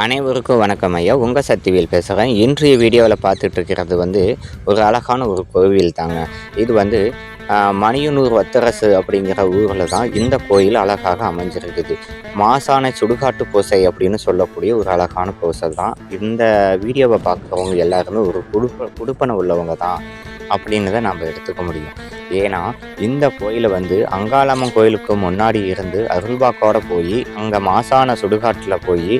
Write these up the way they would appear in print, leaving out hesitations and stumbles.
அனைவருக்கும் வணக்கம் ஐயா. உங்கள் சக்திவேல் பேசுகிறேன். இன்றைய வீடியோவில் பார்த்துட்டு இருக்கிறது ஒரு அழகான ஒரு கோவில் தாங்க. இது மணியனூர் வத்தரசு அப்படிங்கிற ஊரில் தான் இந்த கோயில் அழகாக அமைஞ்சிருக்குது. மாசான சுடுகாட்டு பூசை அப்படின்னு சொல்லக்கூடிய ஒரு அழகான பூசை தான். இந்த வீடியோவை பார்க்குறவங்க எல்லாருமே ஒரு குடுப்பனை உள்ளவங்க தான் அப்படின்னு தான் நம்ம எடுத்துக்க முடியும். ஏன்னா இந்த கோயிலை அங்காளம்மன் கோயிலுக்கு முன்னாடி இருந்து அருள்வாக்கோட போய் அங்கே மாசான சுடுகாட்டில் போய்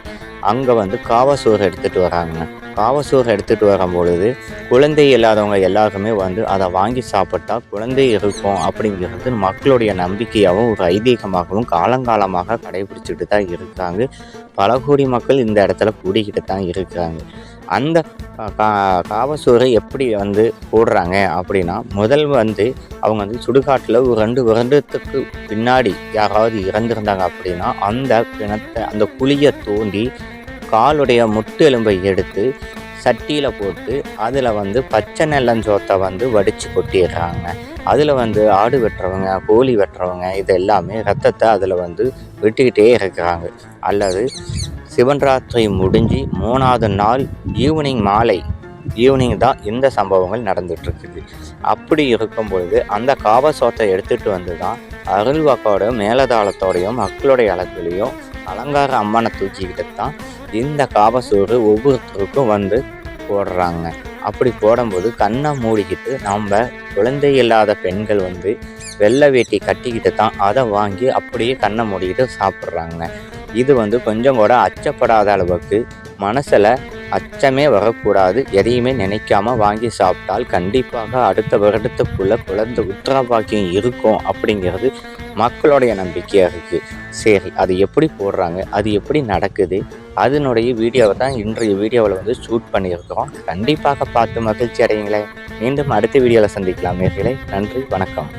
அங்கே காவசூர் எடுத்துகிட்டு வராங்க. காவசூர் எடுத்துகிட்டு வரும்பொழுது குழந்தை இல்லாதவங்க எல்லாருமே அதை வாங்கி சாப்பிட்டா குழந்தை இருக்கும் அப்படிங்கிறது மக்களுடைய நம்பிக்கையாகவும் ஒரு ஐதீகமாகவும் காலங்காலமாக கடைபிடிச்சிட்டு தான் இருக்கிறாங்க. பல கோடி மக்கள் இந்த இடத்துல கூடிக்கிட்டு தான் இருக்கிறாங்க. அந்த காவசூரை எப்படி போடுறாங்க அப்படின்னா, முதல் அவங்க சுடுகாட்டில் ஒரு 2 வருடத்துக்கு பின்னாடி யாராவது இறந்துருந்தாங்க அப்படின்னா அந்த பிணத்தை அந்த குழியை தோண்டி காலுடைய முட்டு எலும்பை எடுத்து சட்டியில் போட்டு அதில் பச்சை நெல்லஞ்சோத்தை வடித்து கொட்டிடுறாங்க. அதில் ஆடு வெட்டுறவங்க, கோழி வெட்டுறவங்க இது எல்லாமே ரத்தத்தை அதில் வெட்டிக்கிட்டே இருக்கிறாங்க. அல்லது சிவன்ராத்திரி முடிஞ்சு 3வது நாள் ஈவினிங் தான் இந்த சம்பவங்கள் நடந்துகிட்ருக்குது. அப்படி இருக்கும்பொழுது அந்த காவசோத்தை எடுத்துகிட்டு தான் அருள்வாக்கோட மேலதாளத்தோடையும் மக்களுடைய அளவுலையும் அலங்கார அம்மனை தூக்கிக்கிட்டு தான் இந்த காவசூறு ஒவ்வொருத்தருக்கும் போடுறாங்க. அப்படி போடும்போது கண்ணை மூடிக்கிட்டு நம்ம குழந்தை இல்லாத பெண்கள் வெள்ளை வேட்டி கட்டிக்கிட்டு தான் அதை வாங்கி அப்படியே கண்ணை மூடிக்கிட்டு சாப்பிட்றாங்க. இது கொஞ்சம் கூட அச்சப்படாத அளவுக்கு மனசில் அச்சமே வரக்கூடாது. எதையுமே நினைக்காம வாங்கி சாப்பிட்டால் கண்டிப்பாக அடுத்த வருடத்துக்குள்ளே குழந்தை உத்தரவாக்கியம் இருக்கும் அப்படிங்கிறது மக்களுடைய நம்பிக்கையாக இருக்குது. சரி, அது எப்படி போடுறாங்க, அது எப்படி நடக்குது, அதனுடைய வீடியோவை தான் இன்றைய வீடியோவில் ஷூட் பண்ணியிருக்கிறோம். கண்டிப்பாக பார்த்து மகிழ்ச்சி அடையுங்களேன். மீண்டும் அடுத்த வீடியோவில் சந்திக்கலாம் நேயர்களே. நன்றி, வணக்கம்.